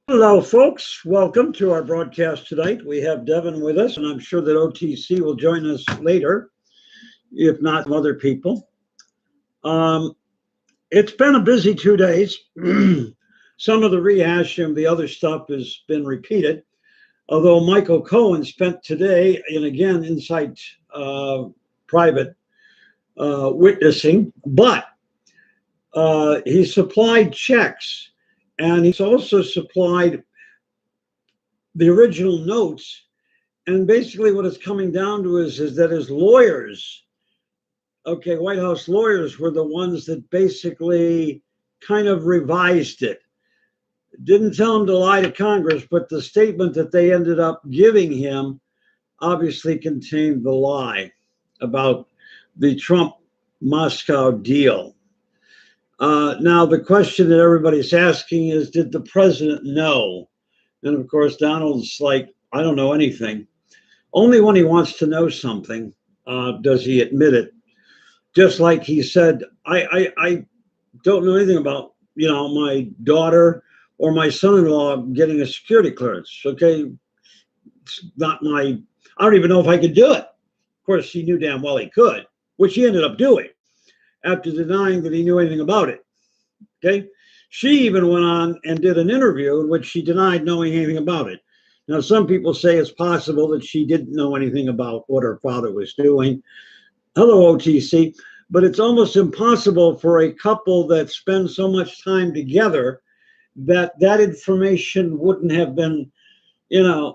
Hello, folks. Welcome to our broadcast tonight. We have Devin with us, and I'm sure that OTC will join us later, if not other people. It's been a busy 2 days. Some of the rehashing of the other stuff has been repeated, although Michael Cohen spent today, and again, inside private witnessing, but he supplied checks, and he's also supplied the original notes. And basically what it's coming down to is that his lawyers, White House lawyers, were the ones that basically kind of revised it. Didn't tell him to lie to Congress, but the statement that they ended up giving him obviously contained the lie about the Trump-Moscow deal. Now, the question that everybody's asking is, did the president know? And of course, Donald's like, I don't know anything. Only when he wants to know something does he admit it. Just like he said, I don't know anything about, my daughter or my son-in-law getting a security clearance. Okay, it's not I don't even know if I could do it. Of course, he knew damn well he could, which he ended up doing after denying that he knew anything about it. Okay. She even went on and did an interview in which she denied knowing anything about it. Now, some people say it's possible that she didn't know anything about what her father was doing. Hello, OTC. But it's almost impossible for a couple that spend so much time together that information wouldn't have been,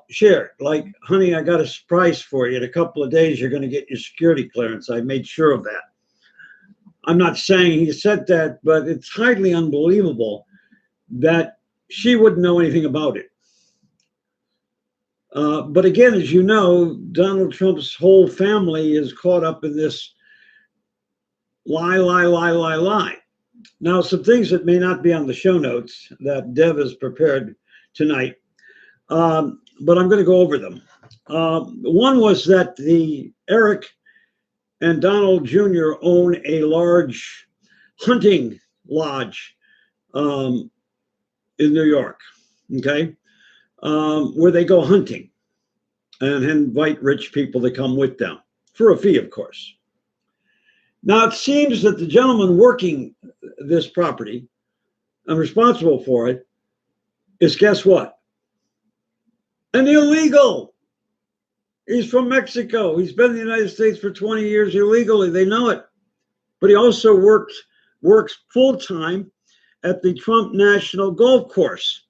shared. Like, honey, I got a surprise for you. In a couple of days, you're going to get your security clearance. I made sure of that. I'm not saying he said that, but it's highly unbelievable that she wouldn't know anything about it. But again, as you know, Donald Trump's whole family is caught up in this lie. Now, some things that may not be on the show notes that Dev has prepared tonight, but I'm going to go over them. One was that Eric and Donald Jr. own a large hunting lodge in New York, okay, where they go hunting and invite rich people to come with them for a fee, of course. Now, it seems that the gentleman working this property and responsible for it is, guess what? An illegal. He's from Mexico. He's been in the United States for 20 years illegally. They know it. But he also works full-time at the Trump National Golf Course.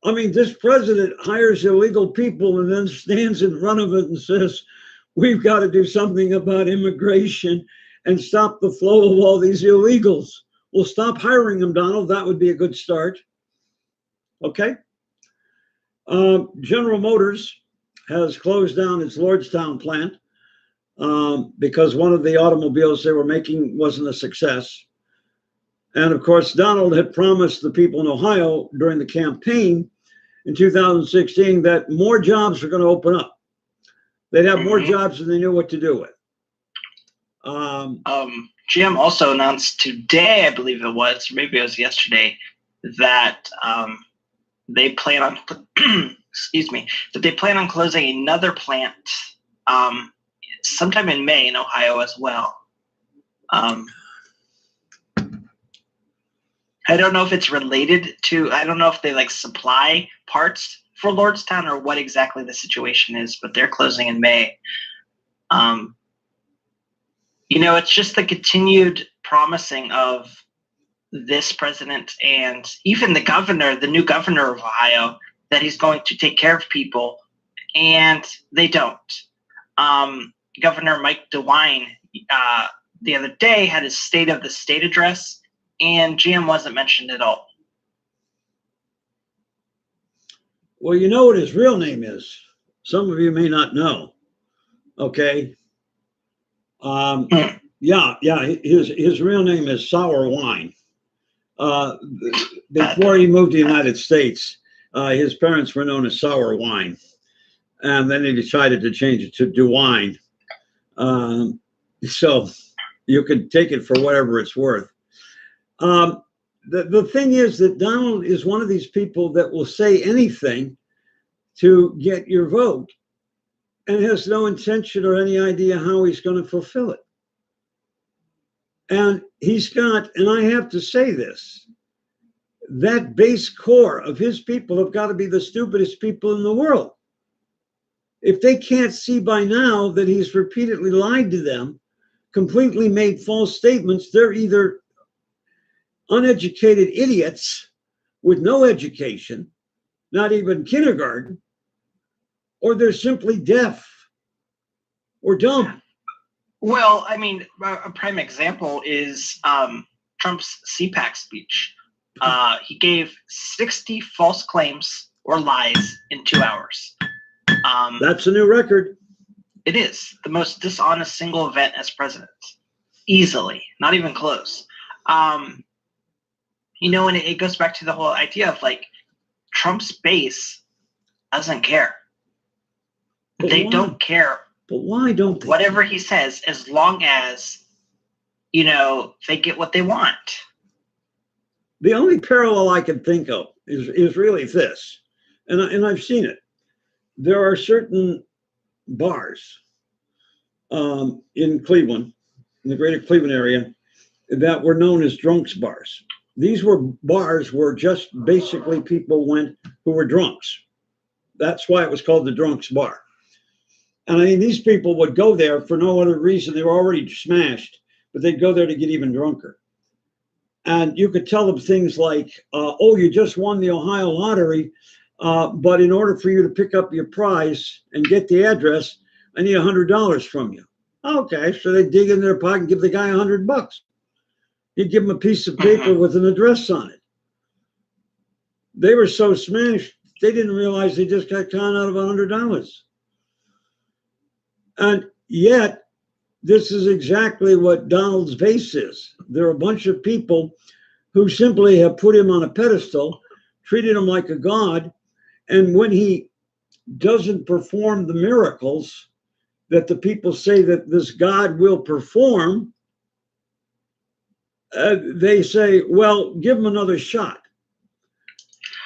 I mean, this president hires illegal people and then stands in front of it and says, we've got to do something about immigration and stop the flow of all these illegals. Well, stop hiring them, Donald. That would be a good start. Okay. General Motors has closed down its Lordstown plant because one of the automobiles they were making wasn't a success. And of course, Donald had promised the people in Ohio during the campaign in 2016 that more jobs are going to open up. They'd have more jobs than they knew what to do with. GM also announced today, I believe it was, or maybe it was yesterday, that they plan on that they plan on closing another plant sometime in May in Ohio as well. I don't know if it's related to, I don't know if they supply parts for Lordstown or what exactly the situation is, but they're closing in May. It's just the continued promising of this president and even the new governor of Ohio, that he's going to take care of people, and they don't. Governor Mike DeWine the other day had his State of the State address, and GM wasn't mentioned at all. Well, you know what his real name is. Some of you may not know. Okay. His real name is Sour Wine. Before he moved to the United States, his parents were known as Sour Wine, and then he decided to change it to DeWine. So you can take it for whatever it's worth. the thing is that Donald is one of these people that will say anything to get your vote and has no intention or any idea how he's going to fulfill it. And he's got, and I have to say this, that base core of his people have got to be the stupidest people in the world. If they can't see by now that he's repeatedly lied to them, completely made false statements, they're either uneducated idiots with no education, not even kindergarten, or they're simply deaf or dumb. Well, I mean, a prime example is Trump's CPAC speech. He gave 60 false claims or lies in 2 hours. That's a new record. It is the most dishonest single event as president. Easily, not even close. You know, and it goes back to the whole idea of like Trump's base doesn't care. But they why? Don't care. But why don't they? Whatever he says, as long as, you know, they get what they want. The only parallel I can think of is really this, and I've seen it. There are certain bars in Cleveland, in the greater Cleveland area, that were known as drunks bars. These were bars where just basically people went who were drunks. That's why it was called the drunks bar. And I mean, these people would go there for no other reason. They were already smashed, but they'd go there to get even drunker. And you could tell them things like, oh, you just won the Ohio lottery, but in order for you to pick up your prize and get the address, I need $100 from you. Okay, so they dig in their pocket and give the guy $100. He'd give them a piece of paper with an address on it. They were so smashed, they didn't realize they just got conned out of $100. And yet, this is exactly what Donald's base is. There are a bunch of people who simply have put him on a pedestal, treated him like a god, and when he doesn't perform the miracles that the people say that this God will perform, they say, well, give him another shot.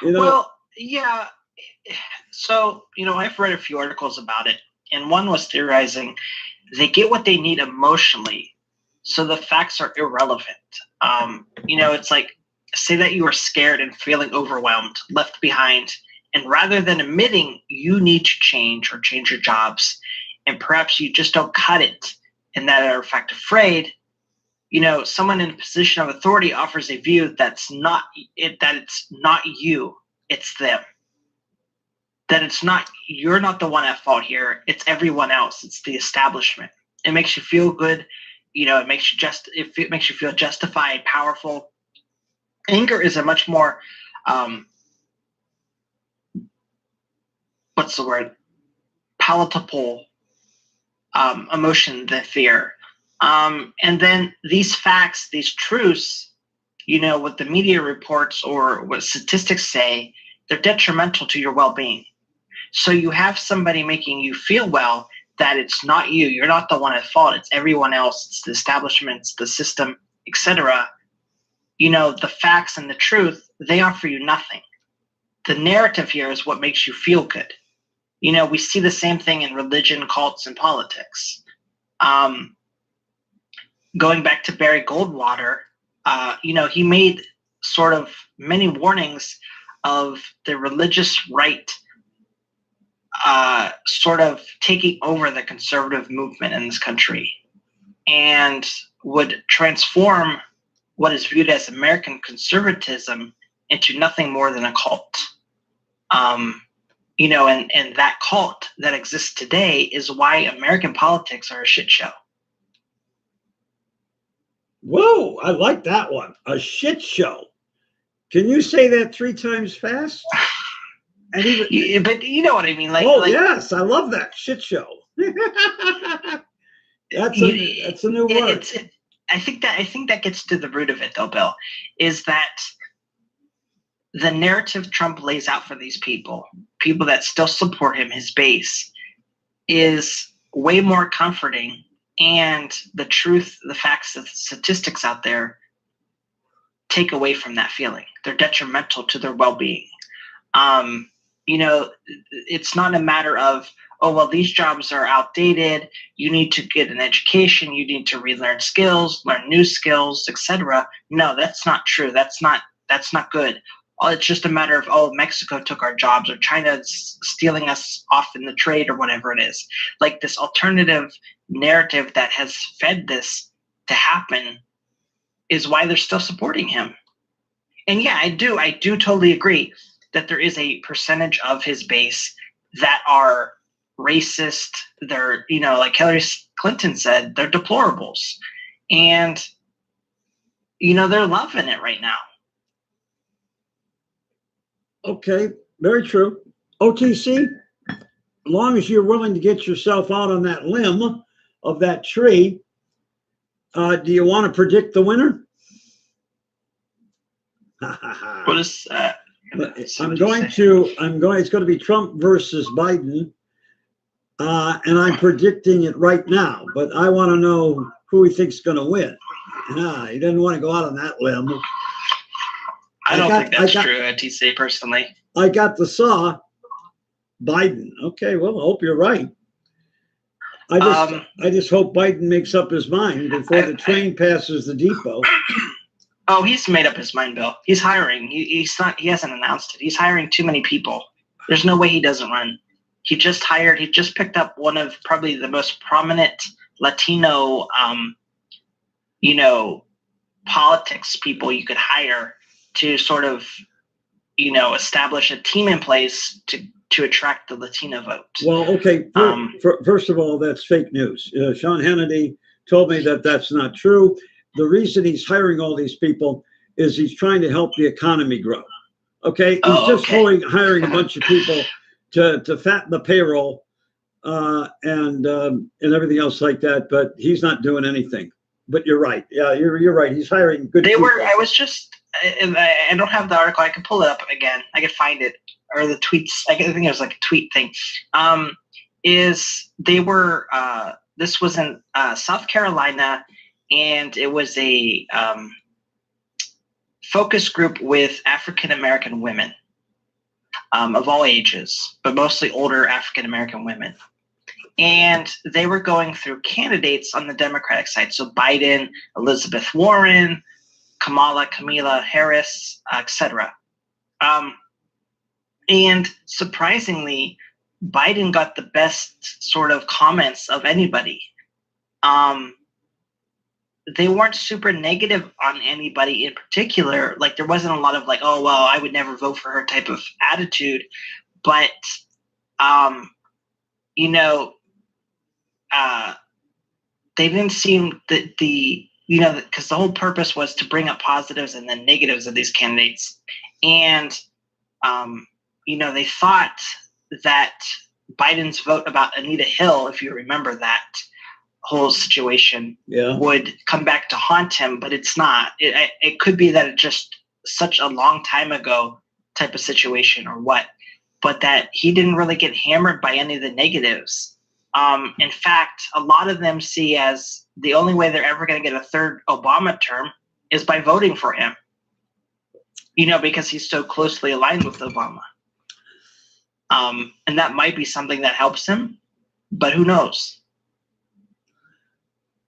You know? Well, yeah. So, you know, I've read a few articles about it, and one was theorizing they get what they need emotionally, so the facts are irrelevant. You know, it's like, say that you are scared and feeling overwhelmed, left behind, and rather than admitting you need to change or change your jobs, and perhaps you just don't cut it, and that are in fact afraid, you know, someone in a position of authority offers a view that's not it, that it's not you, it's them. That it's not, you're not the one at fault here, it's everyone else, it's the establishment. It makes you feel good, you know, it makes you feel justified, powerful. Anger is a much more what's the word? Palatable emotion than fear. And then these facts, these truths, you know, what the media reports or what statistics say, they're detrimental to your well-being. So you have somebody making you feel well that it's not you, you're not the one at fault, it's everyone else, it's the establishment, it's the system, etc. You know, the facts and the truth, they offer you nothing. The narrative here is what makes you feel good. You know, we see the same thing in religion, cults, and politics. Going back to Barry Goldwater, you know, he made sort of many warnings of the religious right sort of taking over the conservative movement in this country and would transform what is viewed as American conservatism into nothing more than a cult. You know, and that cult that exists today is why American politics are a shit show. Whoa, I like that one. A shit show. Can you say that 3 times fast? And even, but you know what I mean. Like, yes, I love that shit show. That's a new word. I think that gets to the root of it, though, Bill, is that the narrative Trump lays out for these people that still support him, his base, is way more comforting. And the truth, the facts, the statistics out there take away from that feeling. They're detrimental to their well-being. It's not a matter of, oh, well, these jobs are outdated. You need to get an education. You need to relearn skills, learn new skills, etc. No, that's not true. That's not good. It's just a matter of, oh, Mexico took our jobs, or China's stealing us off in the trade, or whatever it is. Like, this alternative narrative that has fed this to happen is why they're still supporting him. And yeah, I do totally agree that there is a percentage of his base that are racist. They're, like Hillary Clinton said, they're deplorables. And, they're loving it right now. Okay, very true. OTC, as long as you're willing to get yourself out on that limb of that tree, do you want to predict the winner? What is it's going to be Trump versus Biden. And I'm predicting it right now, but I want to know who he thinks is going to win. He doesn't want to go out on that limb. I don't think that's true, TC, personally. I got the saw. Biden. Okay, well, I hope you're right. I just hope Biden makes up his mind before the train passes the depot. Oh, he's made up his mind, Bill. He's hiring. He hasn't announced it. He's hiring too many people. There's no way he doesn't run. He just picked up one of probably the most prominent Latino, politics people you could hire to sort of, establish a team in place to attract the Latino vote. Well, okay. First of all, that's fake news. Sean Hannity told me that that's not true. The reason he's hiring all these people is he's trying to help the economy grow. Okay, he's hiring a bunch of people to fatten the payroll and everything else like that. But he's not doing anything. But you're right. Yeah, you're right. He's hiring good people. I was just. I don't have the article. I can pull it up again. I can find it, or the tweets. I think it was like a tweet thing. This was in South Carolina, and it was a focus group with African American women of all ages, but mostly older African American women. And they were going through candidates on the Democratic side. So Biden, Elizabeth Warren, Kamala Harris, etc. And surprisingly, Biden got the best sort of comments of anybody. They weren't super negative on anybody in particular. Like, there wasn't a lot of like, oh, well, I would never vote for her type of attitude. But, they didn't seem that because the whole purpose was to bring up positives and then negatives of these candidates. And, they thought that Biden's vote about Anita Hill, if you remember that whole situation, would come back to haunt him, but it's not. It could be that it's just such a long time ago type of situation or what, but that he didn't really get hammered by any of the negatives. In fact, a lot of them see as the only way they're ever going to get a third Obama term is by voting for him, because he's so closely aligned with Obama. And that might be something that helps him, but who knows?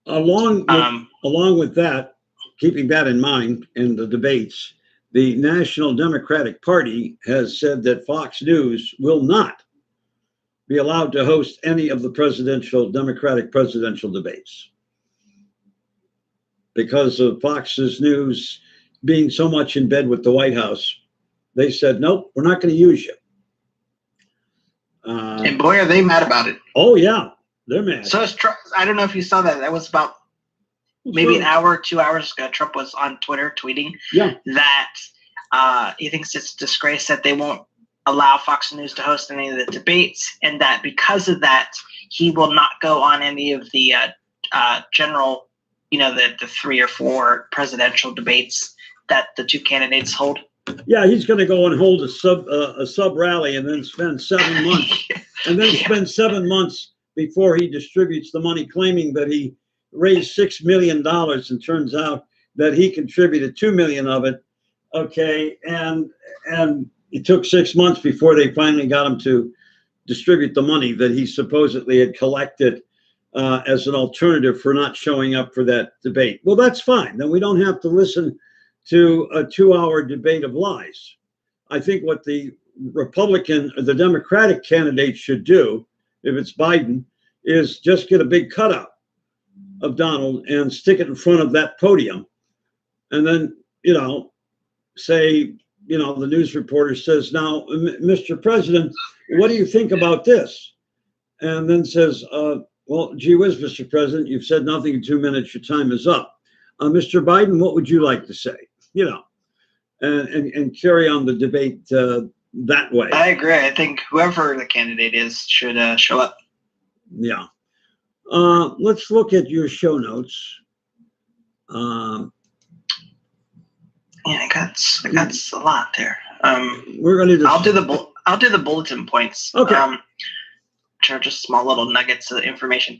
Along with that, keeping that in mind in the debates, the National Democratic Party has said that Fox News will not be allowed to host any of the Democratic presidential debates because of Fox's News being so much in bed with the White House. They said, nope, we're not going to use you. And boy, are they mad about it. Oh, yeah, they're mad. So I don't know if you saw that. That was about maybe an hour, 2 hours ago. Trump was on Twitter tweeting that he thinks it's a disgrace that they won't allow Fox News to host any of the debates, and that because of that, he will not go on any of the general, the 3 or 4 presidential debates that the two candidates hold. Yeah, he's going to go and hold a sub rally and then spend 7 months, spend 7 months before he distributes the money, claiming that he raised $6 million, and turns out that he contributed 2 million of it. Okay, and it took 6 months before they finally got him to distribute the money that he supposedly had collected as an alternative for not showing up for that debate. Well, that's fine. Then we don't have to listen to a 2-hour debate of lies. I think what the the Democratic candidate should do, if it's Biden, is just get a big cutout of Donald and stick it in front of that podium. And then, say, the news reporter says, now, Mr. President, what do you think about this? And then says, well, gee whiz, Mr. President, you've said nothing in 2 minutes. Your time is up. Mr. Biden, what would you like to say? And carry on the debate that way. I agree. I think whoever the candidate is should show up. Yeah. Let's look at your show notes. Yeah, I got a lot there. We're going to. I'll do the bulletin points. Okay. Which are just small little nuggets of information.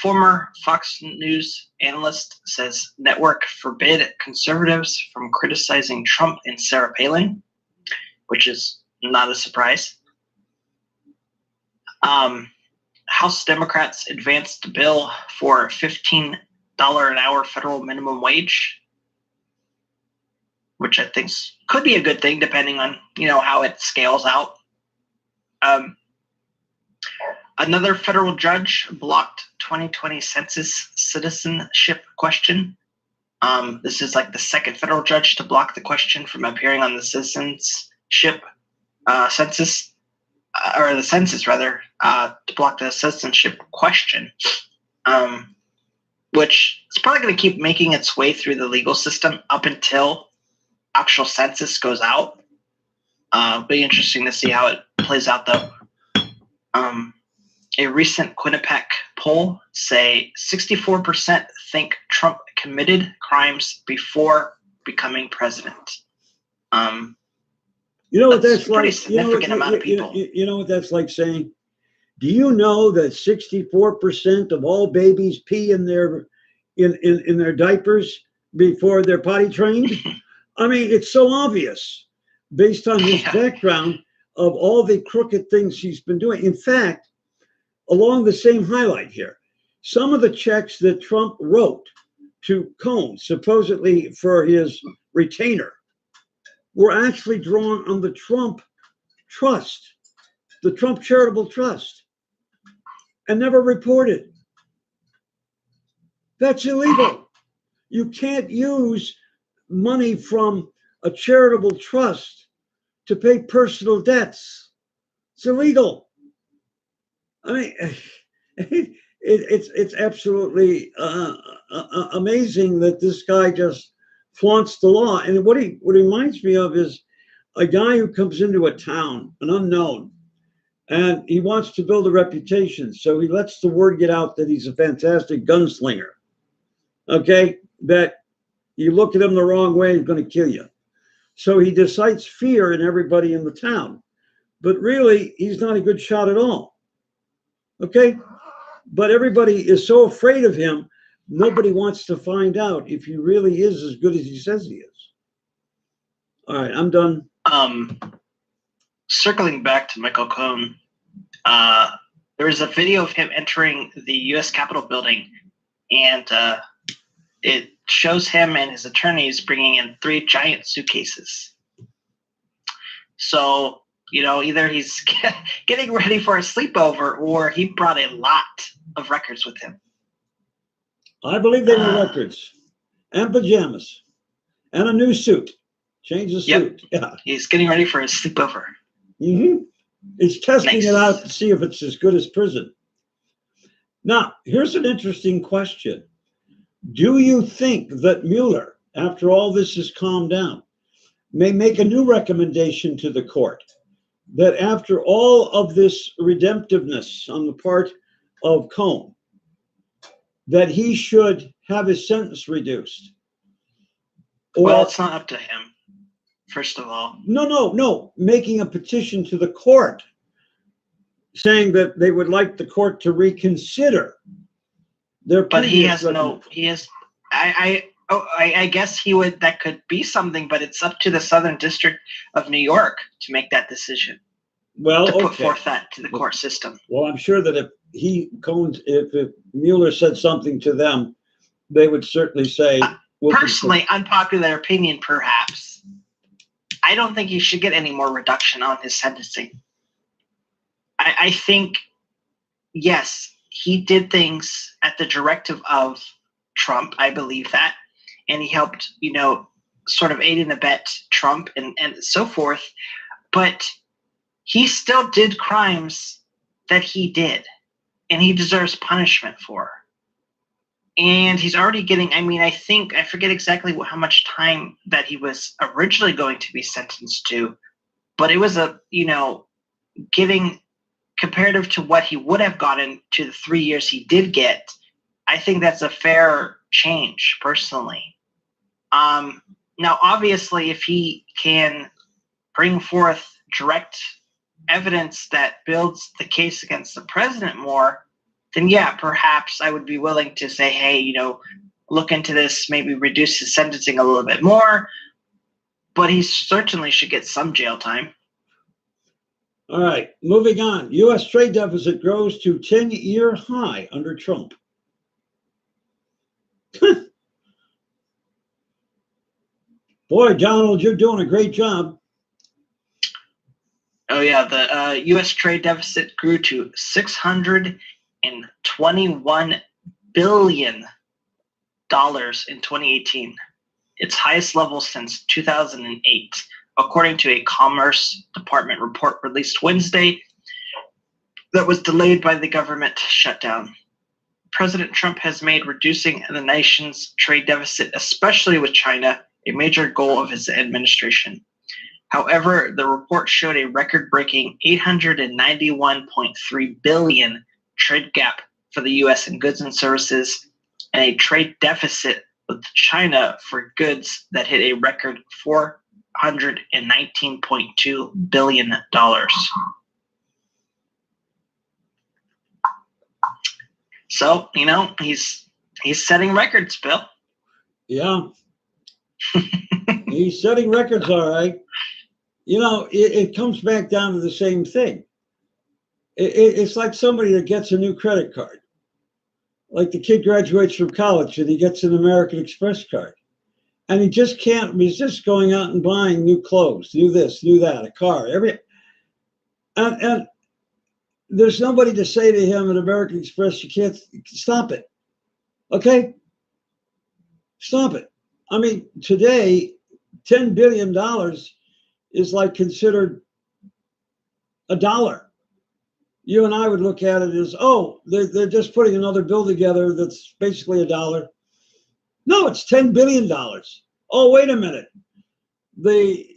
Former Fox News analyst says network forbid conservatives from criticizing Trump and Sarah Palin, which is not a surprise. House Democrats advanced a bill for $15 an hour federal minimum wage, which I think could be a good thing depending on how it scales out. Another federal judge blocked 2020 census citizenship question. This is like the second federal judge to block the question from appearing on the citizenship census, or the census rather, to block the citizenship question, which is probably going to keep making its way through the legal system up until actual census goes out. Be interesting to see how it plays out, though. A recent Quinnipiac poll say 64% think Trump committed crimes before becoming president. You know what that's like? Pretty significant amount of people. You know what that's like saying? Do you know that 64% of all babies pee in their diapers before they're potty trained? I mean, it's so obvious based on his background of all the crooked things he's been doing. In fact, along the same highlight here, some of the checks that Trump wrote to Cohen, supposedly for his retainer, were actually drawn on the Trump trust, the Trump charitable trust, and never reported. That's illegal. You can't use money from a charitable trust to pay personal debts. It's illegal. I mean, it's absolutely amazing that this guy just flaunts the law. And what he reminds me of is a guy who comes into a town, an unknown, and he wants to build a reputation. So he lets the word get out that he's a fantastic gunslinger. Okay, that you look at him the wrong way, he's going to kill you. So he incites fear in everybody in the town. But really, he's not a good shot at all. Okay, but everybody is so afraid of him, nobody wants to find out if he really is as good as he says he is. All right, I'm done. Circling back to Michael Cohen, there is a video of him entering the U.S. Capitol building, and it shows him and his attorneys bringing in 3 giant suitcases. So, either he's getting ready for a sleepover or he brought a lot of records with him. I believe they were records and pajamas and a new suit. Change the suit. Yep. Yeah. He's getting ready for his sleepover. Mm-hmm. He's testing it out to see if it's as good as prison. Now, here's an interesting question. Do you think that Mueller, after all this has calmed down, may make a new recommendation to the court that after all of this redemptiveness on the part of Cohen, that he should have his sentence reduced? Well, it's not up to him, first of all. No. Making a petition to the court saying that they would like the court to reconsider their. But he has no. He has. I Oh, I guess he would. That could be something, but it's up to the Southern District of New York to make that decision, Well, to put okay. forth that to the court system. Well, I'm sure that if Mueller said something to them, they would certainly say. Personally, unpopular opinion, perhaps. I don't think he should get any more reduction on his sentencing. I think, yes, he did things at the directive of Trump. I believe that. And he helped, sort of aid and abet Trump and so forth. But he still did crimes that he did, and he deserves punishment for. And he's already getting, I forget exactly how much time that he was originally going to be sentenced to, but it was getting comparative to what he would have gotten to the 3 years he did get. I think that's a fair change, personally. Now, obviously, if he can bring forth direct evidence that builds the case against the president more, then yeah, perhaps I would be willing to say, hey, look into this, maybe reduce his sentencing a little bit more, but he certainly should get some jail time. All right, moving on. U.S. trade deficit grows to 10-year high under Trump. Boy, Donald, you're doing a great job. Oh, yeah, the U.S. trade deficit grew to $621 billion in 2018, its highest level since 2008, according to a Commerce Department report released Wednesday that was delayed by the government shutdown. President Trump has made reducing the nation's trade deficit, especially with China, a major goal of his administration. However, the report showed a record-breaking $891.3 billion trade gap for the U.S. in goods and services, and a trade deficit with China for goods that hit a record $419.2 billion. So, he's setting records, Bill. Yeah. He's setting records, all right. It comes back down to the same thing. It's like somebody that gets a new credit card. Like the kid graduates from college and he gets an American Express card. And he just can't resist going out and buying new clothes, new this, new that, a car, and there's nobody to say to him at American Express, you can't stop it. Okay? Stop it. Today, $10 billion is like considered a dollar. You and I would look at it as, they're just putting another bill together that's basically a dollar. No, it's $10 billion. Oh, wait a minute. The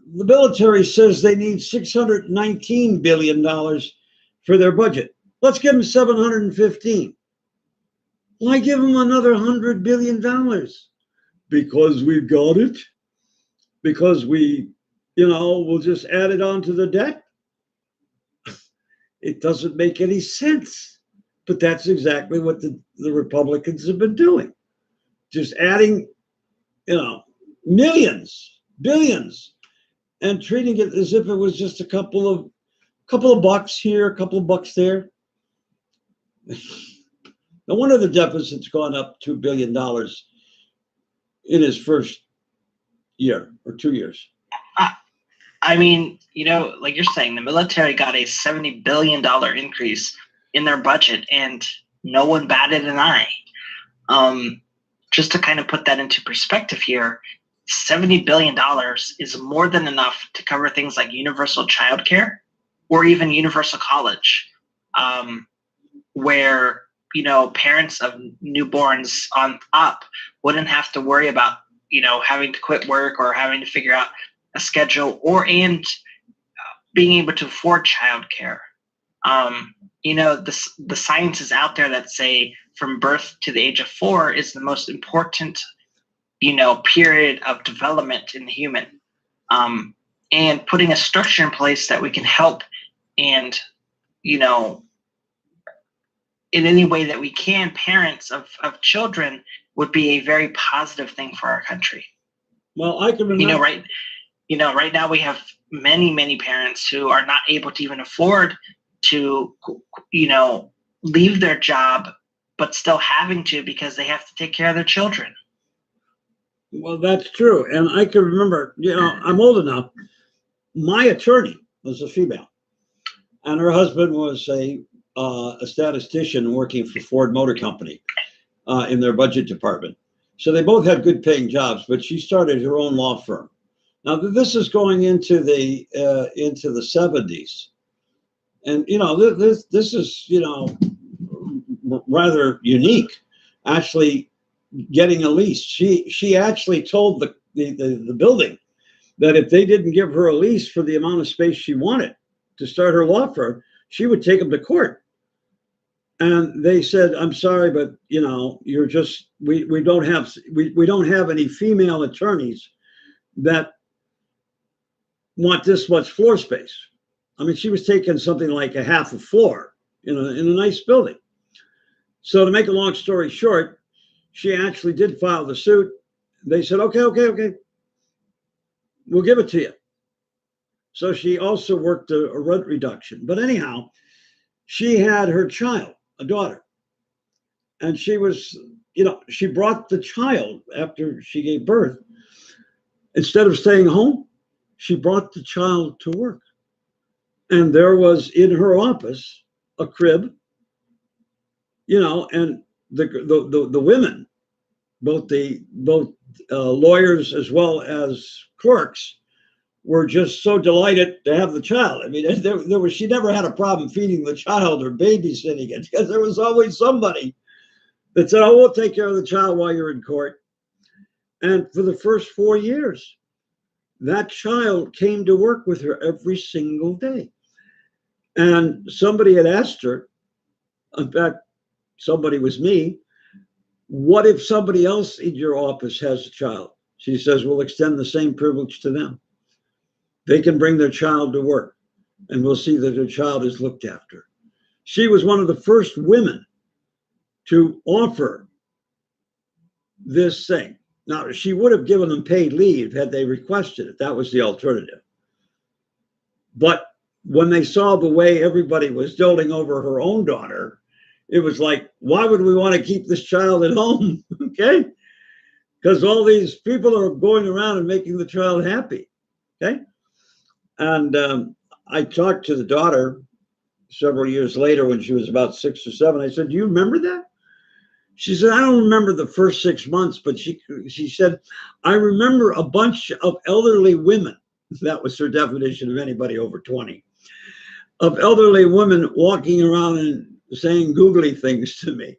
military says they need $619 billion for their budget. Let's give them $715. Why give them another $100 billion? Because we've got it. Because we'll just add it on to the debt. It doesn't make any sense. But that's exactly what the Republicans have been doing. Just adding, millions, billions, and treating it as if it was just a couple of bucks here, a couple of bucks there. No wonder the deficit's gone up $2 billion in his first year or 2 years. Like you're saying, the military got a $70 billion increase in their budget, and no one batted an eye. Just to kind of put that into perspective here, $70 billion is more than enough to cover things like universal childcare or even universal college, where, parents of newborns on up wouldn't have to worry about, having to quit work or having to figure out a schedule and being able to afford childcare. The science is out there that say from birth to the age of 4 is the most important, period of development in the human. And putting a structure in place that we can help and, in any way that we can, parents of children would be a very positive thing for our country. Well, I can remember. Right now we have many parents who are not able to even afford to, leave their job, but still having to because they have to take care of their children. Well, that's true. And I can remember, I'm old enough. My attorney was a female, and her husband was a statistician working for Ford Motor Company in their budget department. So they both had good paying jobs, but she started her own law firm. Now this is going into the 70s, and this is rather unique. Actually, getting a lease, she actually told the building that if they didn't give her a lease for the amount of space she wanted to start her law firm, she would take them to court. And they said, "I'm sorry, but you're just we don't have any female attorneys that want this much floor space." I mean, she was taking something like a half a floor in a nice building. So to make a long story short, she actually did file the suit. They said, okay, we'll give it to you. So she also worked a rent reduction. But anyhow, she had her child, a daughter, and she was, she brought the child after she gave birth. Instead of staying home, she brought the child to work. And there was in her office a crib, and the women, both lawyers as well as clerks, were just so delighted to have the child. I mean, she never had a problem feeding the child or babysitting it, because there was always somebody that said, "Oh, we'll take care of the child while you're in court." And for the first 4 years, that child came to work with her every single day. And somebody had asked her, in fact, somebody was me, "What if somebody else in your office has a child?" She says, "We'll extend the same privilege to them. They can bring their child to work, and we'll see that their child is looked after." She was one of the first women to offer this thing. Now, she would have given them paid leave had they requested it. That was the alternative. But when they saw the way everybody was doting over her own daughter, it was like, why would we want to keep this child at home? Okay? Because all these people are going around and making the child happy. Okay? And I talked to the daughter several years later when she was about 6 or 7. I said, "Do you remember that?" She said, "I don't remember the first 6 months, but she said, I remember a bunch of elderly women." That was her definition of anybody over 20. Of elderly women walking around and saying googly things to me,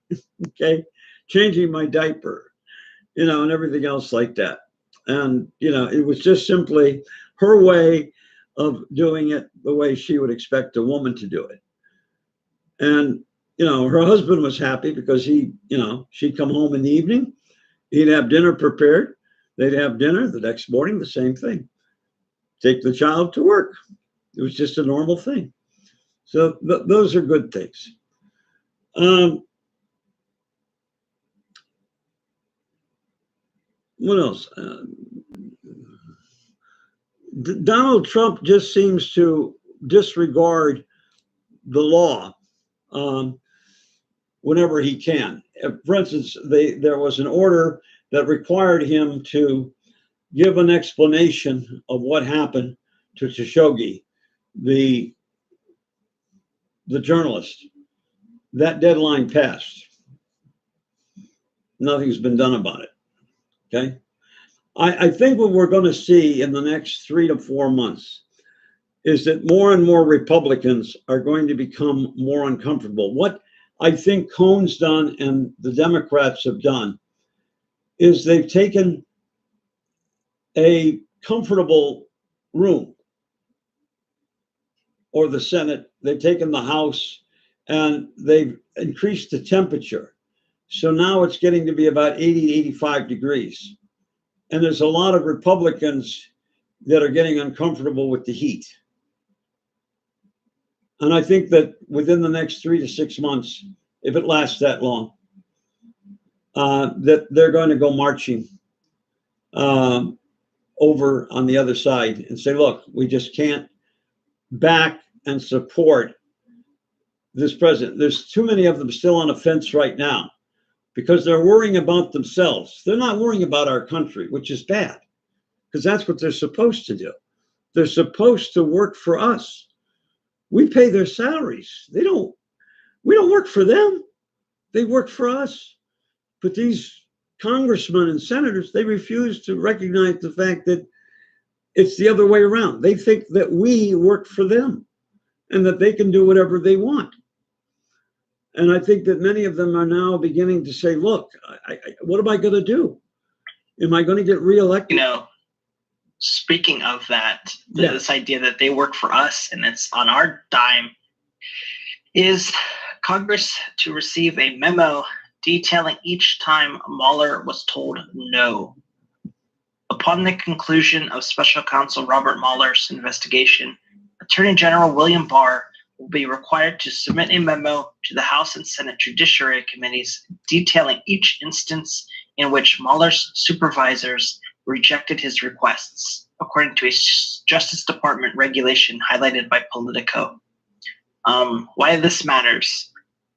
okay, changing my diaper, and everything else like that. And, it was just simply her way of doing it the way she would expect a woman to do it. And, her husband was happy because she'd come home in the evening, he'd have dinner prepared, they'd have dinner the next morning, the same thing, take the child to work. It was just a normal thing. So those are good things. What else? Donald Trump just seems to disregard the law whenever he can. For instance, there was an order that required him to give an explanation of what happened to Khashoggi, the journalist. That deadline passed. Nothing's been done about it. Okay. I think what we're going to see in the next 3 to 4 months is that more and more Republicans are going to become more uncomfortable. What I think Cohen's done and the Democrats have done is they've taken a comfortable room, or the Senate, they've taken the House, and they've increased the temperature. So now it's getting to be about 80, 85 degrees. And there's a lot of Republicans that are getting uncomfortable with the heat. And I think that within the next 3 to 6 months, if it lasts that long, that they're going to go marching over on the other side and say, look, we just can't back and support this president. There's too many of them still on the fence right now because they're worrying about themselves. They're not worrying about our country, which is bad, because that's what they're supposed to do. They're supposed to work for us. We pay their salaries. We don't work for them. They work for us. But these congressmen and senators, they refuse to recognize the fact that it's the other way around. They think that we work for them and that they can do whatever they want. And I think that many of them are now beginning to say, look, what am I going to do? Am I going to get reelected? Speaking of that, this idea that they work for us and it's on our dime, is Congress to receive a memo detailing each time Mueller was told no. Upon the conclusion of Special Counsel Robert Mueller's investigation, Attorney General William Barr will be required to submit a memo to the House and Senate Judiciary Committees detailing each instance in which Mueller's supervisors rejected his requests, according to a Justice Department regulation highlighted by Politico. Why this matters?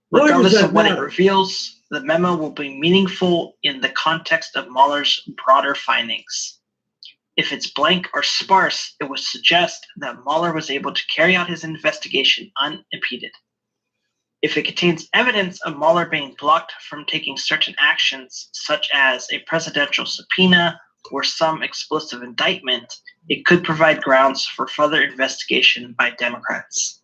Regardless of what it reveals, the memo will be meaningful in the context of Mueller's broader findings. If it's blank or sparse, it would suggest that Mueller was able to carry out his investigation unimpeded. If it contains evidence of Mueller being blocked from taking certain actions, such as a presidential subpoena or some explosive indictment, it could provide grounds for further investigation by Democrats.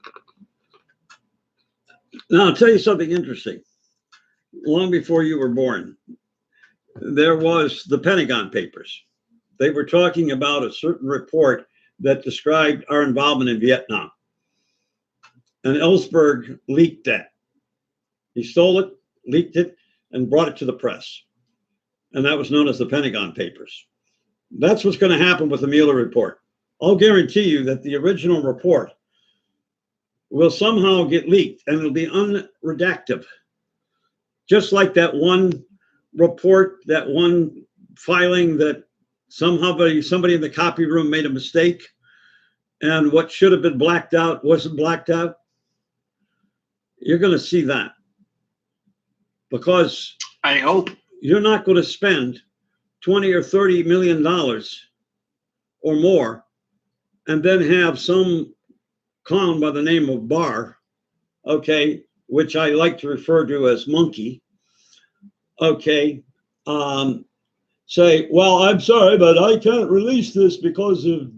Now, I'll tell you something interesting. Long before you were born, there was the Pentagon Papers. They were talking about a certain report that described our involvement in Vietnam. And Ellsberg leaked that. He stole it, leaked it, and brought it to the press. And that was known as the Pentagon Papers. That's what's going to happen with the Mueller report. I'll guarantee you that the original report will somehow get leaked and it'll be unredactive. Just like that one report, that one filing that somebody in the copy room made a mistake and what should have been blacked out wasn't blacked out. You're going to see that because I hope you're not going to spend $20 or $30 million or more and then have some clown by the name of Barr, okay, which I like to refer to as Monkey, okay, say, well, I'm sorry, but I can't release this because of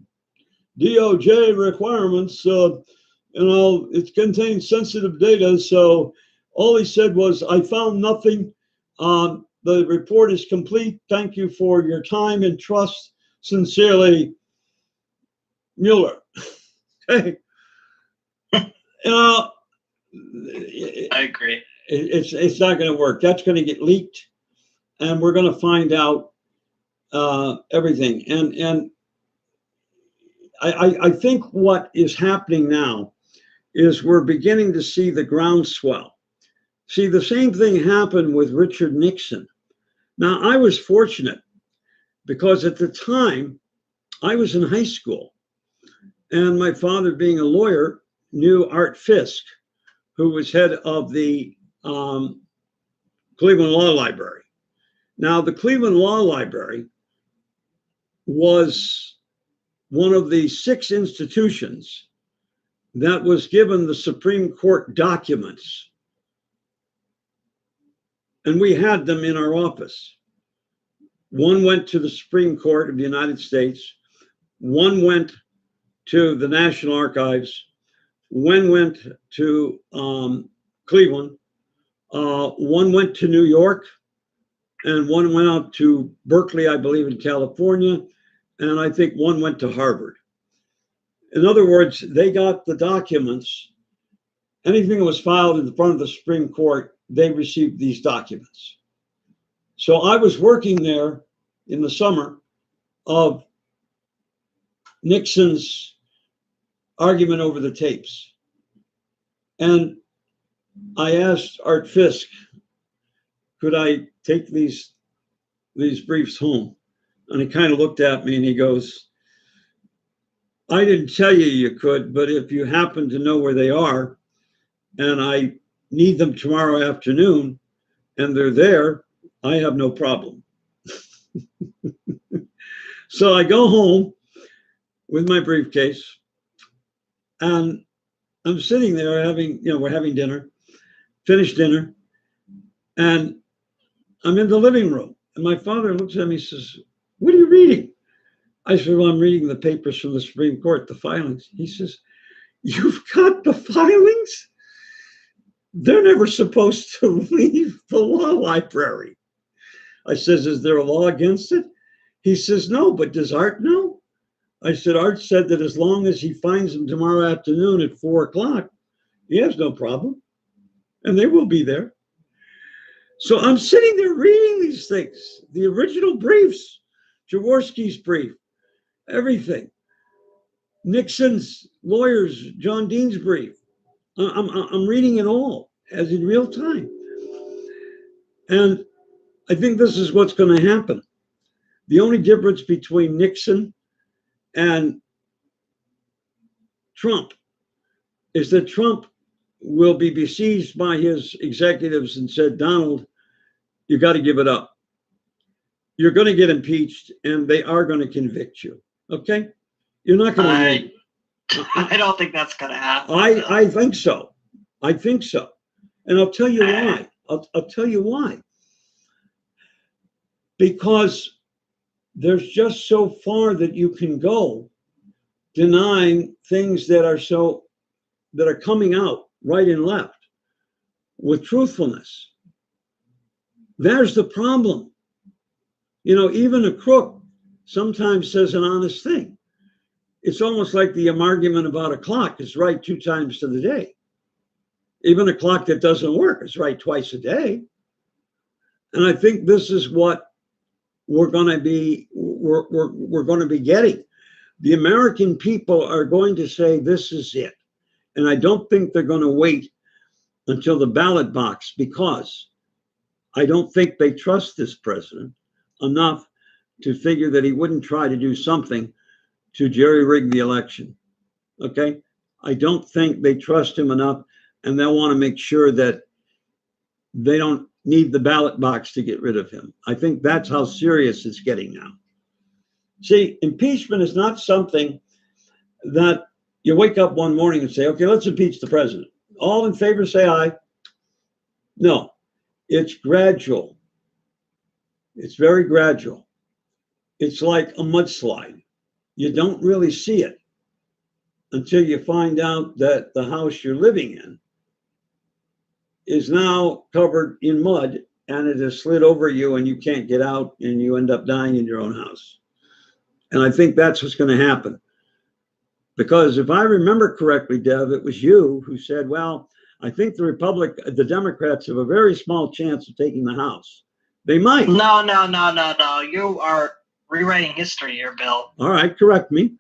DOJ requirements. It contains sensitive data. So all he said was, I found nothing. The report is complete. Thank you for your time and trust. Sincerely, Mueller. Okay. I agree. It's not going to work. That's going to get leaked, and we're going to find out everything. And I think what is happening now is we're beginning to see the groundswell. See, the same thing happened with Richard Nixon. Now, I was fortunate because at the time I was in high school, and my father, being a lawyer, knew Art Fisk, who was head of the Cleveland Law Library. Now, the Cleveland Law Library was one of the 6 institutions that was given the Supreme Court documents. And we had them in our office. One went to the Supreme Court of the United States. One went to the National Archives. One went to Cleveland. One went to New York. And one went out to Berkeley, I believe, in California. And I think one went to Harvard. In other words, they got the documents. Anything that was filed in front of the Supreme Court, they received these documents. So I was working there in the summer of Nixon's argument over the tapes. And I asked Art Fisk, could I take these briefs home? And he kind of looked at me and he goes, I didn't tell you could, but if you happen to know where they are and I need them tomorrow afternoon and they're there, I have no problem. So I go home with my briefcase and I'm sitting there we're having dinner, finished dinner, and I'm in the living room. And my father looks at me and says, what are you reading? I said, well, I'm reading the papers from the Supreme Court, the filings. He says, you've got the filings? They're never supposed to leave the law library. I says, is there a law against it? He says, no, but does Art know? I said, Art said that as long as he finds them tomorrow afternoon at 4:00, he has no problem. And they will be there. So I'm sitting there reading these things, the original briefs, Jaworski's brief, everything. Nixon's lawyers, John Dean's brief. I'm reading it all as in real time. And I think this is what's going to happen. The only difference between Nixon and Trump is that Trump will be besieged by his executives and said, Donald, you got to give it up. You're going to get impeached and they are going to convict you. Okay? You're not going to. I don't think that's going to happen. I think so. I think so. And I'll tell you why. I'll tell you why. Because there's just so far that you can go denying things that are coming out right and left with truthfulness. There's the problem. Even a crook sometimes says an honest thing. It's almost like the argument about a clock is right 2 times to the day. Even a clock that doesn't work is right twice a day. And I think this is what we're going to be getting. The American people are going to say this is it. And I don't think they're going to wait until the ballot box, because I don't think they trust this president enough to figure that he wouldn't try to do something to jerry-rig the election. Okay? I don't think they trust him enough, and they'll want to make sure that they don't need the ballot box to get rid of him. I think that's how serious it's getting now. See, impeachment is not something that you wake up one morning and say, okay, let's impeach the president. All in favor, say aye. No, it's gradual. It's very gradual. It's like a mudslide. You don't really see it until you find out that the house you're living in is now covered in mud and it has slid over you and you can't get out and you end up dying in your own house. And I think that's what's going to happen. Because if I remember correctly, Dev, it was you who said, well, I think the Democrats have a very small chance of taking the House. They might. No. You are rewriting history here, Bill. All right, correct me.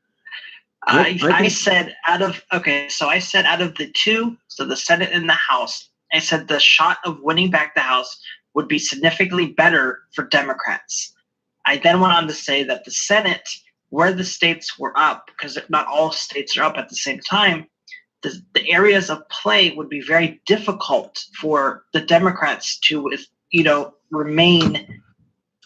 I said out of the two, so the Senate and the House, I said the shot of winning back the House would be significantly better for Democrats. I then went on to say that the Senate, where the states were up, because not all states are up at the same time, the areas of play would be very difficult for the Democrats to, remain,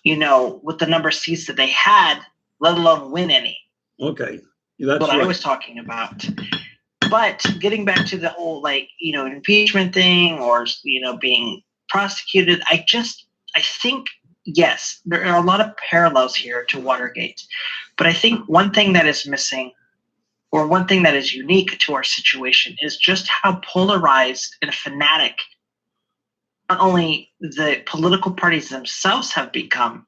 with the number of seats that they had, let alone win any. Okay, that's what right. I was talking about. But getting back to the whole, impeachment thing or, being prosecuted, I think, yes, there are a lot of parallels here to Watergate. But I think one thing that is missing, or one thing that is unique to our situation, is just how polarized and fanatic not only the political parties themselves have become,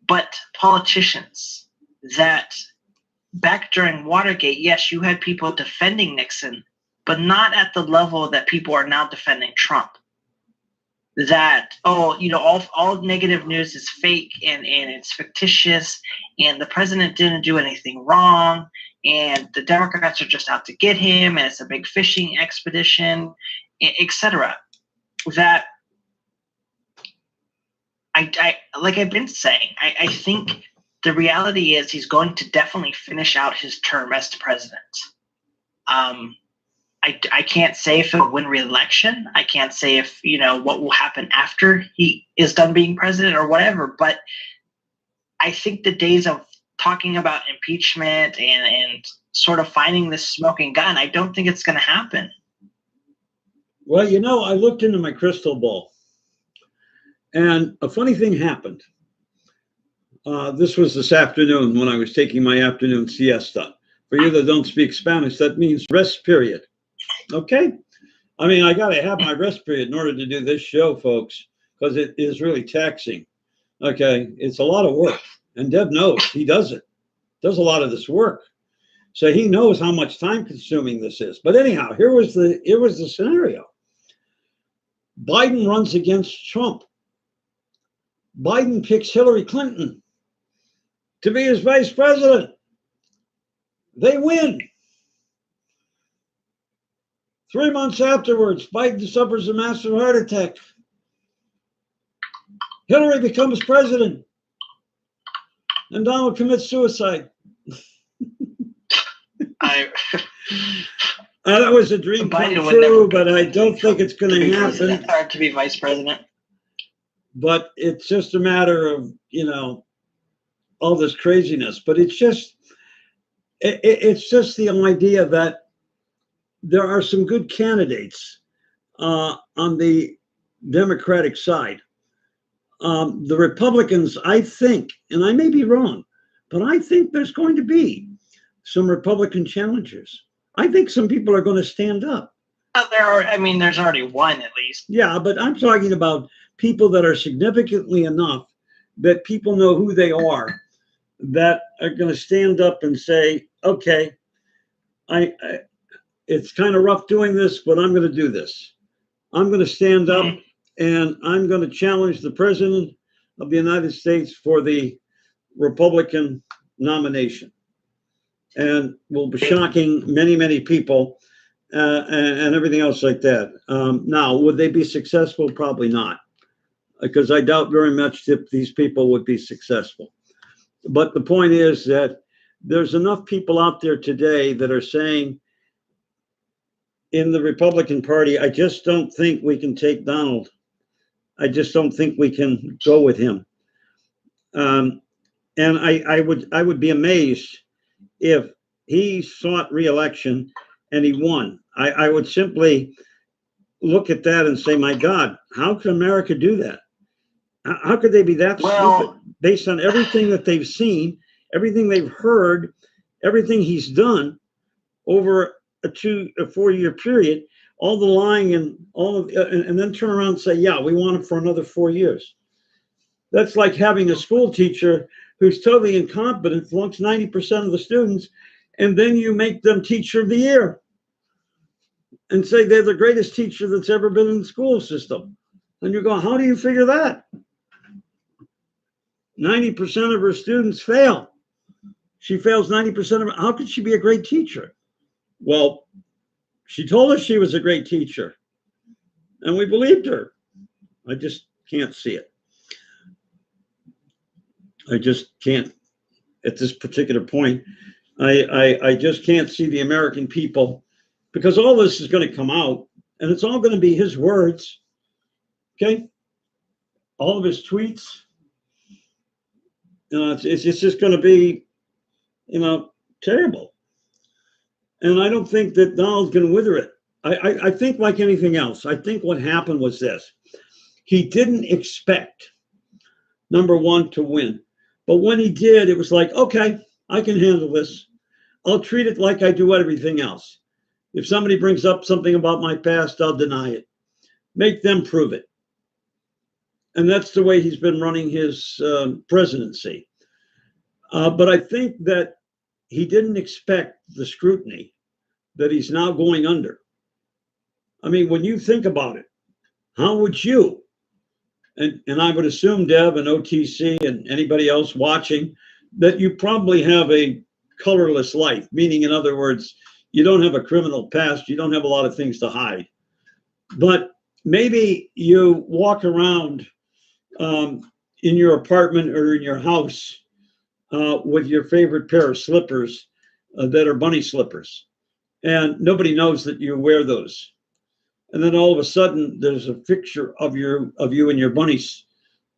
but politicians. That back during Watergate, yes, you had people defending Nixon, but not at the level that people are now defending Trump. That, all negative news is fake and it's fictitious, and the president didn't do anything wrong, and the Democrats are just out to get him, and it's a big fishing expedition, etc. That like I've been saying, I think the reality is he's going to definitely finish out his term as president. I can't say if he'll win re-election. I can't say if, what will happen after he is done being president or whatever. But I think the days of talking about impeachment and sort of finding this smoking gun, I don't think it's going to happen. Well, I looked into my crystal ball, and a funny thing happened. This was this afternoon when I was taking my afternoon siesta. For you that don't speak Spanish, that means rest period. Okay? I mean, I got to have my rest period in order to do this show, folks, because it is really taxing. Okay? It's a lot of work. And Deb knows he does a lot of this work. So he knows how much time consuming this is. But anyhow, here was the scenario. Biden runs against Trump. Biden picks Hillary Clinton to be his vice president. They win. 3 months afterwards, Biden suffers a massive heart attack. Hillary becomes president. And Donald commits suicide. That was a dream come true, but I don't think it's going to happen. It's hard to be vice president. But it's just a matter of, all this craziness. But it's just the idea that there are some good candidates on the Democratic side. The Republicans, I think, and I may be wrong, but I think there's going to be some Republican challengers. I think some people are going to stand up. There's already one at least. Yeah, but I'm talking about people that are significantly enough that people know who they are, that are going to stand up and say, okay, it's kind of rough doing this, but I'm going to do this. I'm going to stand up and I'm going to challenge the president of the United States for the Republican nomination. And will be shocking many, many people and everything else like that. Now, would they be successful? Probably not, because I doubt very much if these people would be successful. But the point is that there's enough people out there today that are saying in the Republican Party, I just don't think we can take Donald. I just don't think we can go with him. And I would be amazed if he sought re-election and he won. I would simply look at that and say, my God, how could America do that? How could they be that stupid based on everything that they've seen, everything they've heard, everything he's done over a 4-year period, all the lying and and then turn around and say, yeah, we want him for another 4 years. That's like having a school teacher who's totally incompetent, flunks 90% of the students, and then you make them teacher of the year and say they're the greatest teacher that's ever been in the school system. And you go, how do you figure that? 90% of her students fail. She fails 90% of it. How could she be a great teacher? Well, she told us she was a great teacher, and we believed her. I just can't see it. I just can't at this particular point. I just can't see the American people, because all this is going to come out and it's all going to be his words. Okay. All of his tweets. It's just going to be, terrible. And I don't think that Donald's going to wither it. I think like anything else, I think what happened was this. He didn't expect, number one, to win. But when he did, it was like, okay, I can handle this. I'll treat it like I do everything else. If somebody brings up something about my past, I'll deny it. Make them prove it. And that's the way he's been running his presidency. But I think that he didn't expect the scrutiny that he's now going under. I mean, when you think about it, how would you, and I would assume Deb and OTC and anybody else watching, that you probably have a colorless life, meaning, in other words, you don't have a criminal past, you don't have a lot of things to hide. But maybe you walk around in your apartment or in your house with your favorite pair of slippers that are bunny slippers, and nobody knows that you wear those. And then all of a sudden, there's a picture of you in your bunny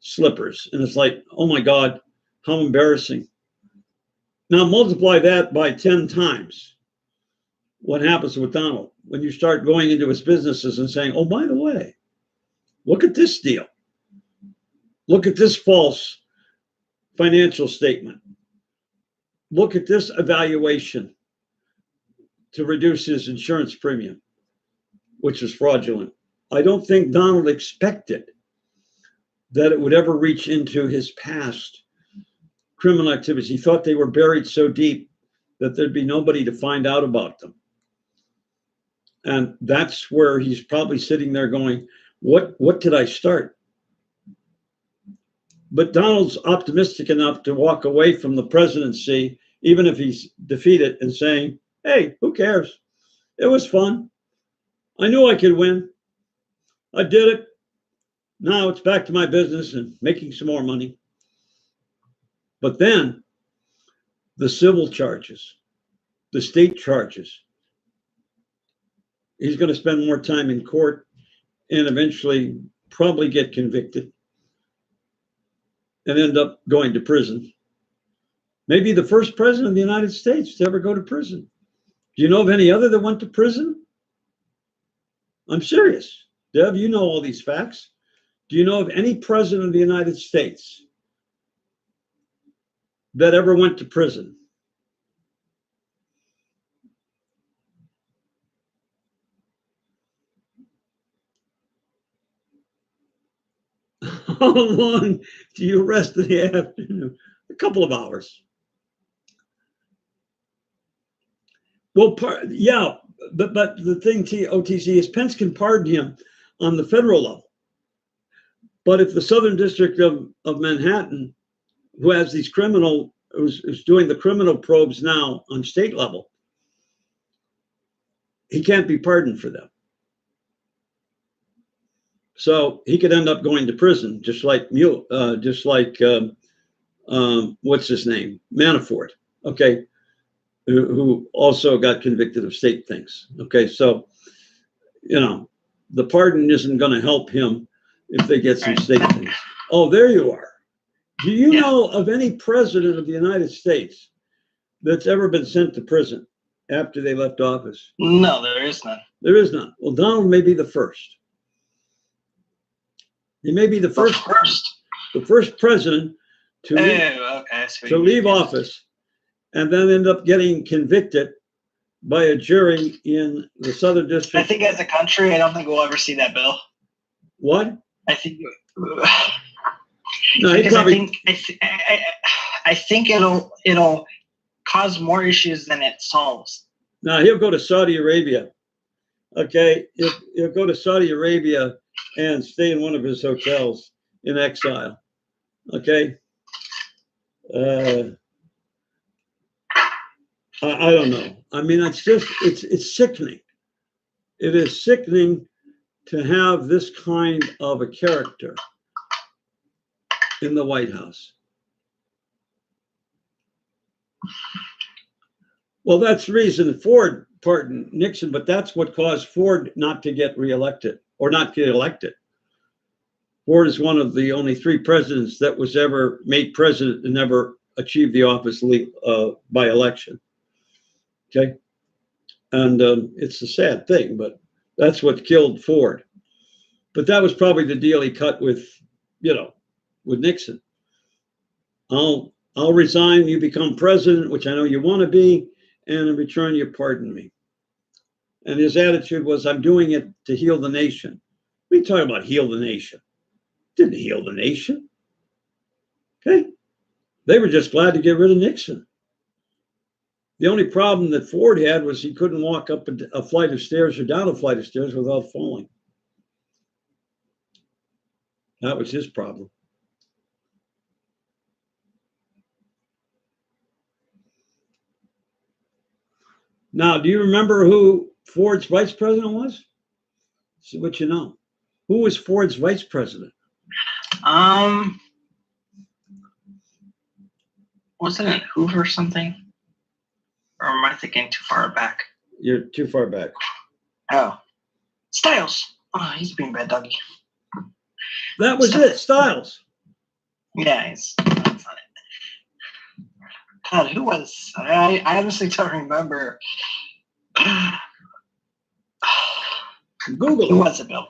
slippers, and it's like, oh my God, how embarrassing. Now multiply that by 10 times. What happens with Donald when you start going into his businesses and saying, oh, by the way, look at this deal. Look at this false financial statement. Look at this evaluation to reduce his insurance premium, which is fraudulent. I don't think Donald expected that it would ever reach into his past criminal activities. He thought they were buried so deep that there'd be nobody to find out about them. And that's where he's probably sitting there going, what did I start? But Donald's optimistic enough to walk away from the presidency, even if he's defeated, and saying, hey, who cares? It was fun. I knew I could win. I did it. Now it's back to my business and making some more money. But then the civil charges, the state charges, he's going to spend more time in court and eventually probably get convicted and end up going to prison. Maybe the first president of the United States to ever go to prison. Do you know of any other that went to prison? I'm serious. Deb, you know all these facts. Do you know of any president of the United States that ever went to prison? How long do you rest in the afternoon? A couple of hours. Well, yeah, but the thing, OTC, is Pence can pardon him on the federal level. But if the Southern District of Manhattan, who has these who's doing the criminal probes now on state level, he can't be pardoned for them. So he could end up going to prison, just like what's his name, Manafort. Okay, who also got convicted of state things. Okay, so the pardon isn't going to help him if they get some state things. Oh, there you are. Do you know of any president of the United States that's ever been sent to prison after they left office? No, there is none. There is none. Well, Donald may be the first. He may be the first president to leave office and then end up getting convicted by a jury in the Southern District. I think as a country, I don't think we'll ever see that bill. What? I think. No, he probably. I think it'll cause more issues than it solves. Now he'll go to Saudi Arabia. Okay, he'll go to Saudi Arabia and stay in one of his hotels in exile. Okay. I don't know. I mean, it's sickening. It is sickening to have this kind of a character in the White House. Well, that's the reason Ford pardoned Nixon, but that's what caused Ford not to get reelected or not get elected. Ford is one of the only 3 presidents that was ever made president and never achieved the office by election. Okay. And it's a sad thing, but that's what killed Ford. But that was probably the deal he cut with Nixon. I'll resign, you become president, which I know you want to be, and in return, you pardon me. And his attitude was, I'm doing it to heal the nation. What are you talking about, heal the nation? Didn't heal the nation. Okay. They were just glad to get rid of Nixon. The only problem that Ford had was he couldn't walk up a flight of stairs or down a flight of stairs without falling. That was his problem. Now, do you remember who Ford's vice president was? See what you know. Who was Ford's vice president? wasn't it Hoover or something? Or am I thinking too far back? You're too far back. Oh. Styles. Oh, he's being bad doggy. That was it, Styles. Yeah, that's not it. God, who was? I honestly don't remember. Google Who it. was it, Bill?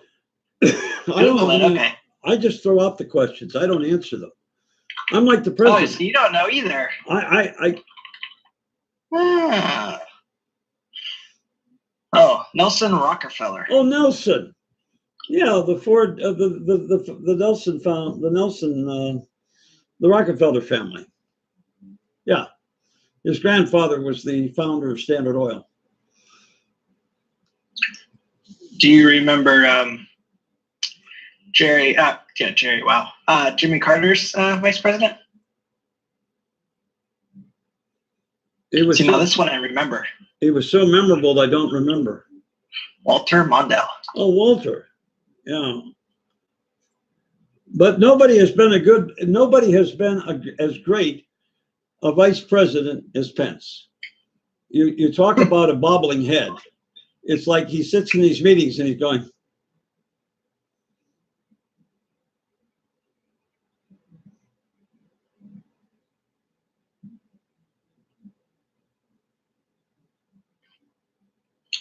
I don't know. Okay. I just throw out the questions. I don't answer them. I'm like the president. Oh, so you don't know either. Oh, Nelson Rockefeller. Oh, Nelson. Yeah, the Ford, the Nelson found the Nelson, the Rockefeller family. Yeah, his grandfather was the founder of Standard Oil. Do you remember Jerry? Jerry. Wow. Jimmy Carter's vice president. It was. This one I remember. It was so memorable I don't remember. Walter Mondale. Oh, Walter. Yeah. But nobody has been as great a vice president as Pence. You talk about a bobbling head. It's like he sits in these meetings and he's going.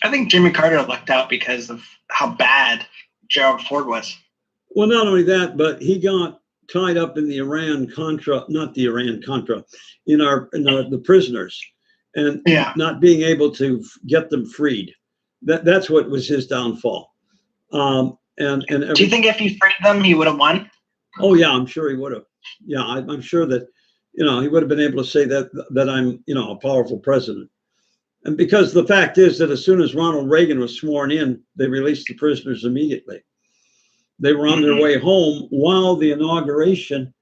I think Jimmy Carter lucked out because of how bad Gerald Ford was. Well, not only that, but he got tied up in the Iran-Contra, not the Iran-Contra, in the prisoners, and not being able to get them freed. That's what was his downfall. Do you think if he freed them, he would have won? Oh yeah, I'm sure he would have. Yeah, I'm sure that he would have been able to say that I'm a powerful president. And because the fact is that as soon as Ronald Reagan was sworn in, they released the prisoners immediately. They were on their way home while the inauguration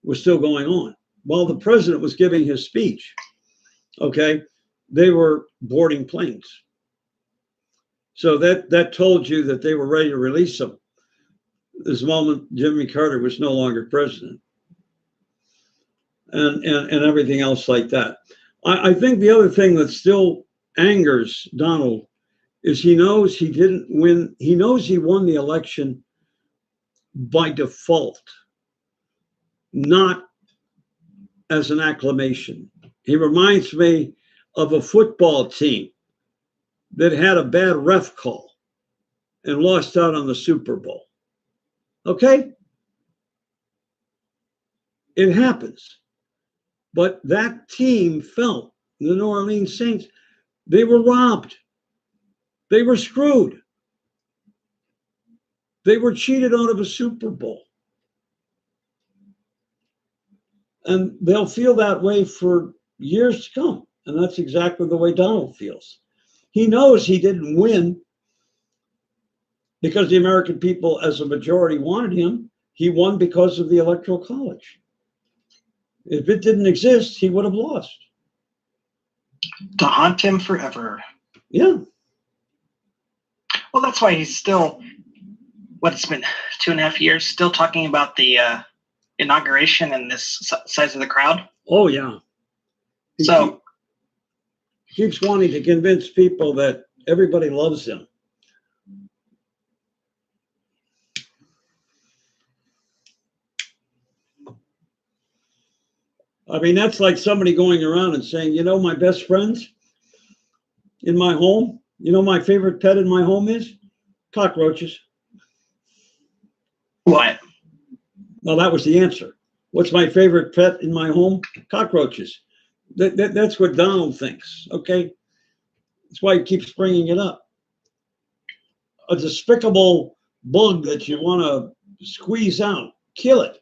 was still going on. While the president was giving his speech, okay, they were boarding planes. So that told you that they were ready to release them. This moment, Jimmy Carter was no longer president. And everything else like that. I think the other thing that still angers Donald is he knows he didn't win. He knows he won the election by default, not as an acclamation. He reminds me of a football team that had a bad ref call and lost out on the Super Bowl. Okay? It happens. But that team felt, the New Orleans Saints, they were robbed. They were screwed. They were cheated out of a Super Bowl. And they'll feel that way for years to come. And that's exactly the way Donald feels. He knows he didn't win because the American people as a majority wanted him. He won because of the Electoral College. If it didn't exist, he would have lost. To haunt him forever. Yeah. Well, that's why he's still, it's been 2.5 years, still talking about the inauguration and this size of the crowd. Oh, yeah. He keeps wanting to convince people that everybody loves him. I mean, that's like somebody going around and saying, my best friends in my home, my favorite pet in my home is cockroaches. What? Well, that was the answer. What's my favorite pet in my home? Cockroaches. That's what Donald thinks, okay? That's why he keeps bringing it up. A despicable bug that you want to squeeze out, kill it.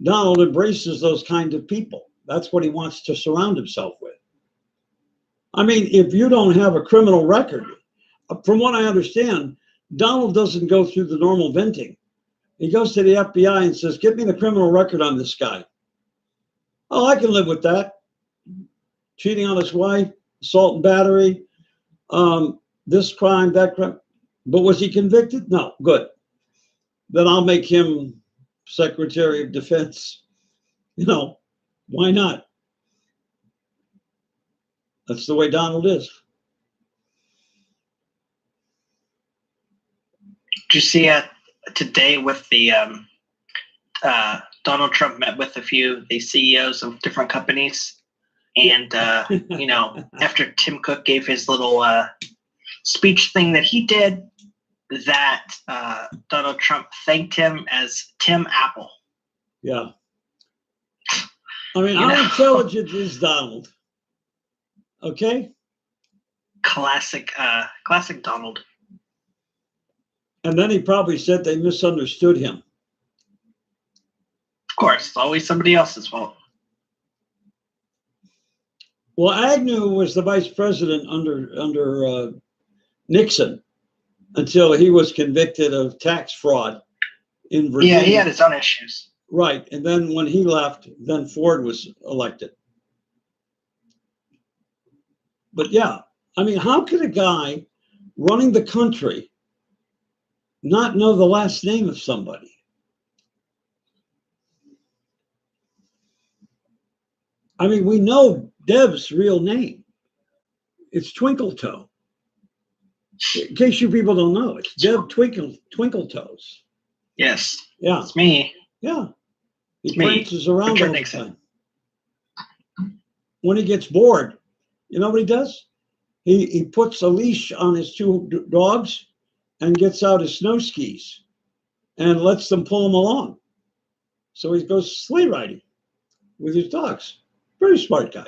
Donald embraces those kinds of people. That's what he wants to surround himself with. I mean, if you don't have a criminal record, from what I understand, Donald doesn't go through the normal venting. He goes to the FBI and says, "Give me the criminal record on this guy." Oh, I can live with that. Cheating on his wife, assault and battery, this crime, that crime. But was he convicted? No. Good. Then I'll make him Secretary of Defense. Why not? That's the way Donald is. Did you see today with the Donald Trump met with a few of the CEOs of different companies, and after Tim Cook gave his little speech thing that he did, that Donald Trump thanked him as Tim Apple. Yeah. I mean, how intelligent is Donald? Okay. Classic Donald. And then he probably said they misunderstood him. Of course, it's always somebody else's fault. Well, Agnew was the vice president under Nixon until he was convicted of tax fraud in Virginia. Yeah, he had his own issues. Right. And then when he left, then Ford was elected. But yeah, I mean, how could a guy running the country not know the last name of somebody? I mean, we know Deb's real name. It's Twinkletoe. In case you people don't know, it's Deb Twinkletoes. Yes. Yeah. It's me. Yeah. He Me. prances around Richard all the Nixon. time. When he gets bored, you know what he does? He puts a leash on his two dogs and gets out his snow skis and lets them pull him along. So he goes sleigh riding with his dogs. Very smart guy.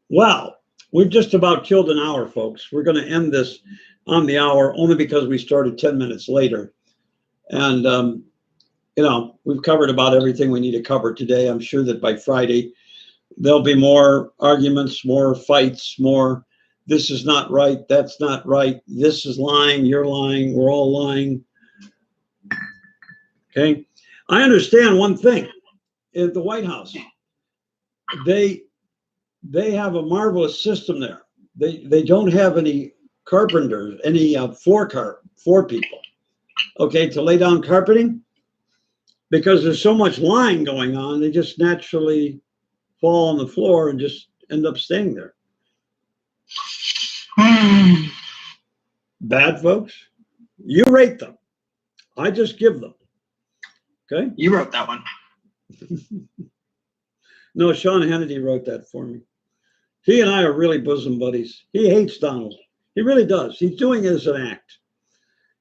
Wow, we've just about killed an hour, folks. We're going to end this on the hour only because we started 10 minutes later. And, we've covered about everything we need to cover today. I'm sure that by Friday, there'll be more arguments, more fights, more this is not right, that's not right, this is lying, you're lying, we're all lying. Okay. I understand one thing. At the White House, they have a marvelous system there. They don't have any carpenters, any floor people, okay, to lay down carpeting, because there's so much lying going on. They just naturally fall on the floor and just end up staying there. Bad, folks. You rate them. I just give them. Okay. You wrote that one. No, Sean Hannity wrote that for me. He and I are really bosom buddies. He hates Donald. He really does. He's doing it as an act.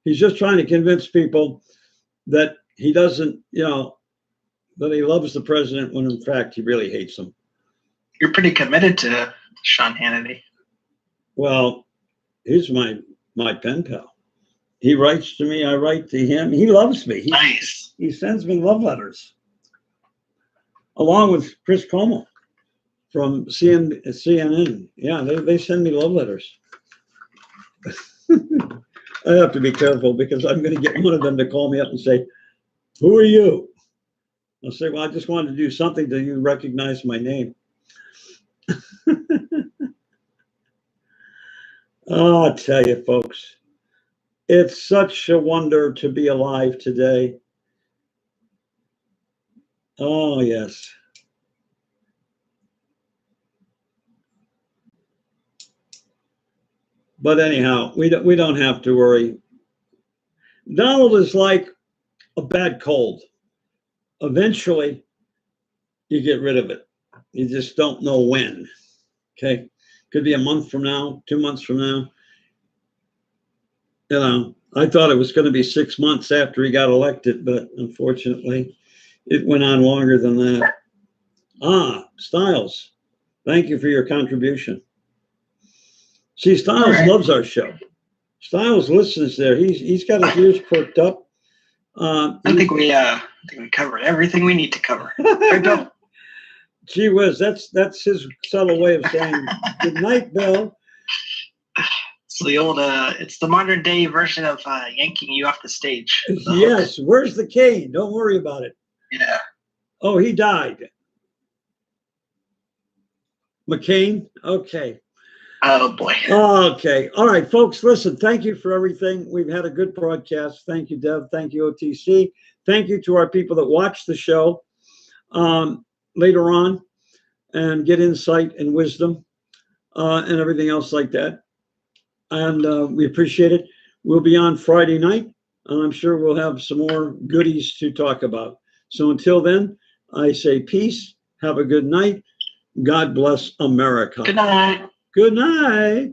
He's just trying to convince people that he doesn't, that he loves the president when in fact he really hates him. You're pretty committed to Sean Hannity. Well, he's my pen pal. He writes to me, I write to him. He loves me. Nice. He sends me love letters. Along with Chris Cuomo from CNN. Yeah, they send me love letters. I have to be careful because I'm going to get one of them to call me up and say, who are you? I'll say, well, I just wanted to do something till you recognize my name. Oh, I'll tell you, folks, it's such a wonder to be alive today. Oh, yes. But anyhow, we don't have to worry. Donald is like a bad cold. Eventually, you get rid of it. You just don't know when. Okay? Could be a month from now, 2 months from now. I thought it was going to be 6 months after he got elected, but unfortunately, it went on longer than that. Styles, thank you for your contribution. See, Styles loves our show. Styles listens there. He's got his ears perked up. I think we covered everything we need to cover. Gee whiz, that's his subtle way of saying good night, Bill. It's the old, it's the modern day version of yanking you off the stage. Yes, where's the cane? Don't worry about it. Yeah. Oh, he died. McCain? Okay. Oh, boy. Okay. All right, folks, listen, thank you for everything. We've had a good broadcast. Thank you, Dev. Thank you, OTC. Thank you to our people that watch the show later on and get insight and wisdom and everything else like that. And we appreciate it. We'll be on Friday night. I'm sure we'll have some more goodies to talk about. So until then, I say peace. Have a good night. God bless America. Good night. Good night.